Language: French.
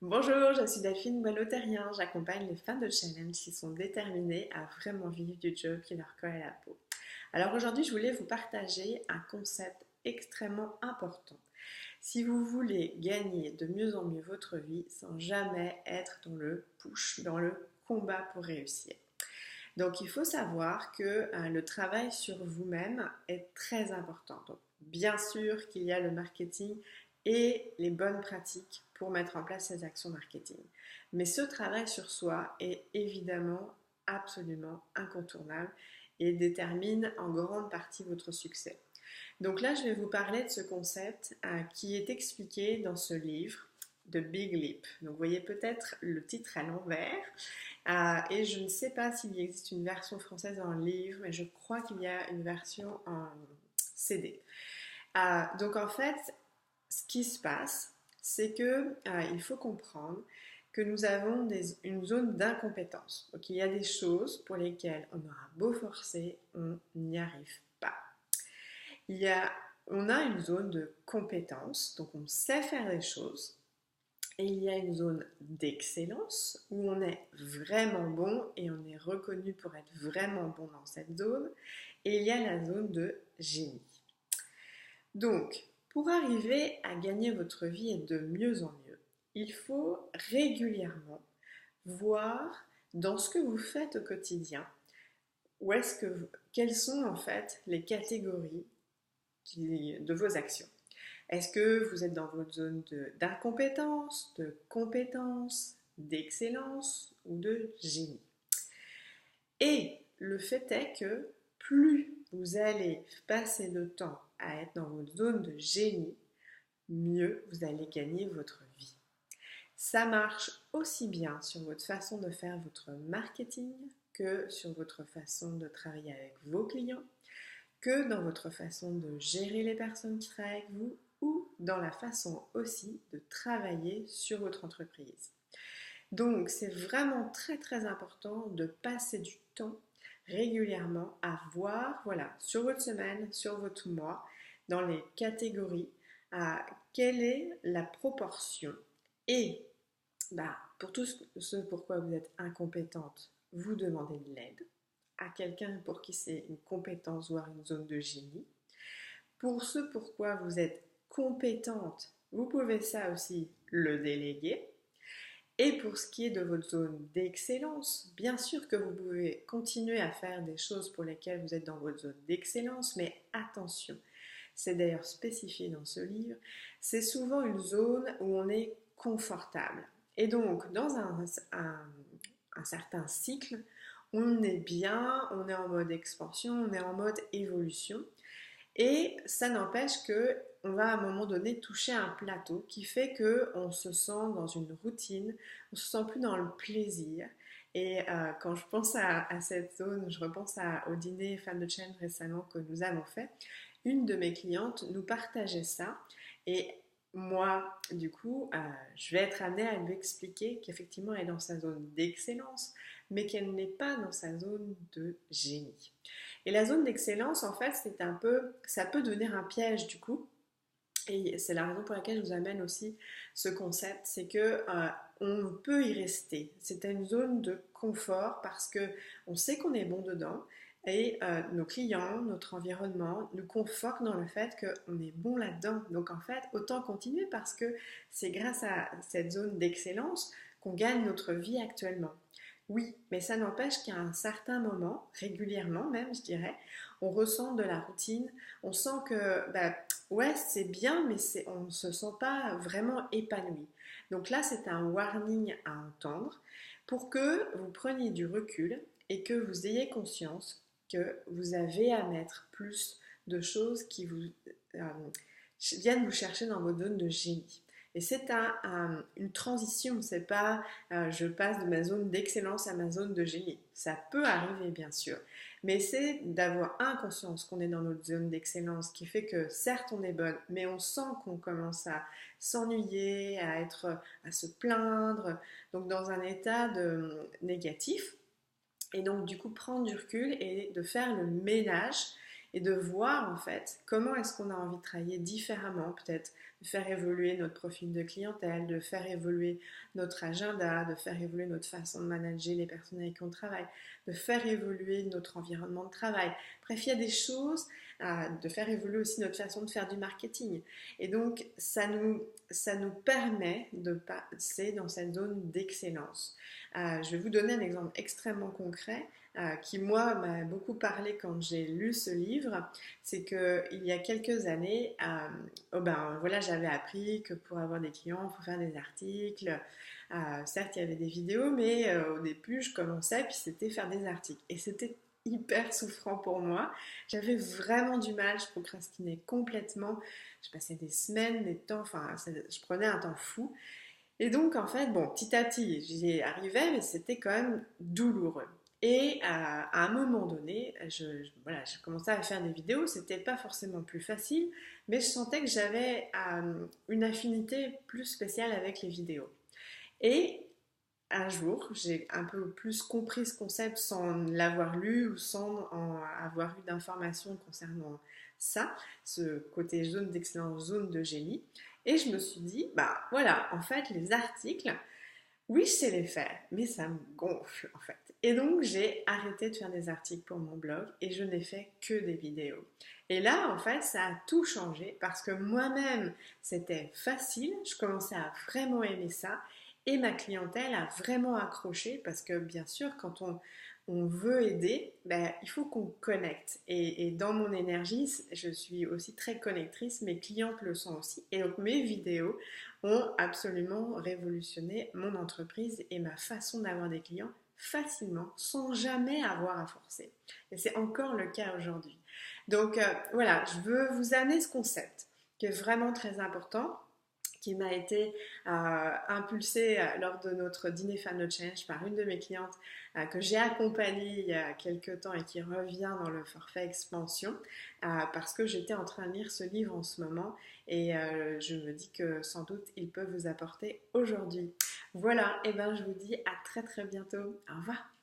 Bonjour, je suis Delphine Boileau-Terrien. J'accompagne les fans de challenge qui sont déterminés à vraiment vivre du job qui leur colle à la peau. Alors aujourd'hui, je voulais vous partager un concept extrêmement important. Si vous voulez gagner de mieux en mieux votre vie sans jamais être dans le push, dans le combat pour réussir. Donc il faut savoir que le travail sur vous-même est très important. Donc, bien sûr qu'il y a le marketing et les bonnes pratiques pour mettre en place ces actions marketing. Mais ce travail sur soi est évidemment absolument incontournable et détermine en grande partie votre succès. Donc là, je vais vous parler de ce concept qui est expliqué dans ce livre de Big Leap. Donc vous voyez peut-être le titre à l'envers. Et je ne sais pas s'il existe une version française en livre, mais je crois qu'il y a une version en CD. Donc en fait, ce qui se passe, c'est que il faut comprendre que nous avons une zone d'incompétence. Donc il y a des choses pour lesquelles on aura beau forcer, on n'y arrive pas. Il y a, on a une zone de compétence, donc on sait faire les choses. Et il y a une zone d'excellence où on est vraiment bon et on est reconnu pour être vraiment bon dans cette zone. Et il y a la zone de génie. Donc, pour arriver à gagner votre vie et de mieux en mieux, il faut régulièrement voir dans ce que vous faites au quotidien, quelles sont en fait les catégories de vos actions. Est-ce que vous êtes dans votre zone d'incompétence, de compétence, d'excellence ou de génie? Et le fait est que plus vous allez passer de temps à être dans votre zone de génie, mieux vous allez gagner votre vie. Ça marche aussi bien sur votre façon de faire votre marketing que sur votre façon de travailler avec vos clients, que dans votre façon de gérer les personnes qui travaillent avec vous ou dans la façon aussi de travailler sur votre entreprise. Donc c'est vraiment très très important de passer du temps régulièrement à voir, voilà, sur votre semaine, sur votre mois, dans les catégories, quelle est la proportion. Et pour tout ce pourquoi vous êtes incompétente, vous demandez de l'aide à quelqu'un pour qui c'est une compétence, voire une zone de génie. Pour ce pourquoi vous êtes compétente, vous pouvez ça aussi le déléguer. Et pour ce qui est de votre zone d'excellence, bien sûr que vous pouvez continuer à faire des choses pour lesquelles vous êtes dans votre zone d'excellence, mais attention, c'est d'ailleurs spécifié dans ce livre, c'est souvent une zone où on est confortable. Et donc, dans un certain cycle, on est bien, on est en mode expansion, on est en mode évolution. Et ça n'empêche que on va à un moment donné toucher un plateau qui fait que on se sent dans une routine, on se sent plus dans le plaisir. Et quand je pense à cette zone, je repense au dîner Fan de Change récemment que nous avons fait. Une de mes clientes nous partageait ça et moi, du coup, je vais être amenée à lui expliquer qu'effectivement elle est dans sa zone d'excellence, mais qu'elle n'est pas dans sa zone de génie. Et la zone d'excellence, en fait, ça peut devenir un piège du coup. Et c'est la raison pour laquelle je vous amène aussi ce concept, c'est que on peut y rester. C'est une zone de confort parce que on sait qu'on est bon dedans et nos clients, notre environnement nous confortent dans le fait qu'on est bon là-dedans. Donc en fait, autant continuer parce que c'est grâce à cette zone d'excellence qu'on gagne notre vie actuellement. Oui, mais ça n'empêche qu'à un certain moment, régulièrement même, je dirais, on ressent de la routine, on sent que, ouais, c'est bien, mais on ne se sent pas vraiment épanoui. Donc là, c'est un warning à entendre pour que vous preniez du recul et que vous ayez conscience que vous avez à mettre plus de choses qui euh, viennent vous chercher dans votre zone de génie. Et c'est une transition, c'est pas je passe de ma zone d'excellence à ma zone de génie. Ça peut arriver bien sûr, mais c'est d'avoir conscience qu'on est dans notre zone d'excellence qui fait que certes on est bonne, mais on sent qu'on commence à s'ennuyer, à se plaindre, donc dans un état négatif. Et donc du coup prendre du recul et de faire le ménage et de voir en fait comment est-ce qu'on a envie de travailler différemment, peut-être de faire évoluer notre profil de clientèle, de faire évoluer notre agenda, de faire évoluer notre façon de manager les personnes avec qui on travaille, de faire évoluer notre environnement de travail. Bref, il y a des choses, de faire évoluer aussi notre façon de faire du marketing. Et donc, ça nous permet de passer dans cette zone d'excellence. Je vais vous donner un exemple extrêmement concret qui, moi, m'a beaucoup parlé quand j'ai lu ce livre. C'est qu'il y a quelques années, voilà, j'avais appris que pour avoir des clients, il faut faire des articles. Certes, il y avait des vidéos, mais au début, je commençais, puis c'était faire des articles. Et c'était hyper souffrant pour moi. J'avais vraiment du mal, je procrastinais complètement. Je passais des semaines, des temps, je prenais un temps fou. Et donc, en fait, bon, petit à petit, j'y arrivais, mais c'était quand même douloureux. Et à un moment donné, voilà, j'ai commencé à faire des vidéos, c'était pas forcément plus facile, mais je sentais que j'avais une affinité plus spéciale avec les vidéos. Et un jour, j'ai un peu plus compris ce concept sans l'avoir lu ou sans avoir eu d'informations concernant ça, ce côté zone d'excellence, zone de génie. Et je me suis dit, bah voilà, en fait, les articles, oui, je sais les faire, mais ça me gonfle en fait. Et donc, j'ai arrêté de faire des articles pour mon blog et je n'ai fait que des vidéos. Et là, en fait, ça a tout changé parce que moi-même, c'était facile, je commençais à vraiment aimer ça et ma clientèle a vraiment accroché parce que bien sûr, quand on veut aider, ben, il faut qu'on connecte. Et dans mon énergie, je suis aussi très connectrice, mes clientes le sont aussi. Et donc mes vidéos ont absolument révolutionné mon entreprise et ma façon d'avoir des clients facilement, sans jamais avoir à forcer. Et c'est encore le cas aujourd'hui. Donc voilà, je veux vous amener ce concept qui est vraiment très important, qui m'a été impulsée lors de notre dîner Family Change par une de mes clientes que j'ai accompagnée il y a quelques temps et qui revient dans le forfait expansion parce que j'étais en train de lire ce livre en ce moment et je me dis que sans doute il peut vous apporter aujourd'hui. Voilà, et ben je vous dis à très très bientôt. Au revoir.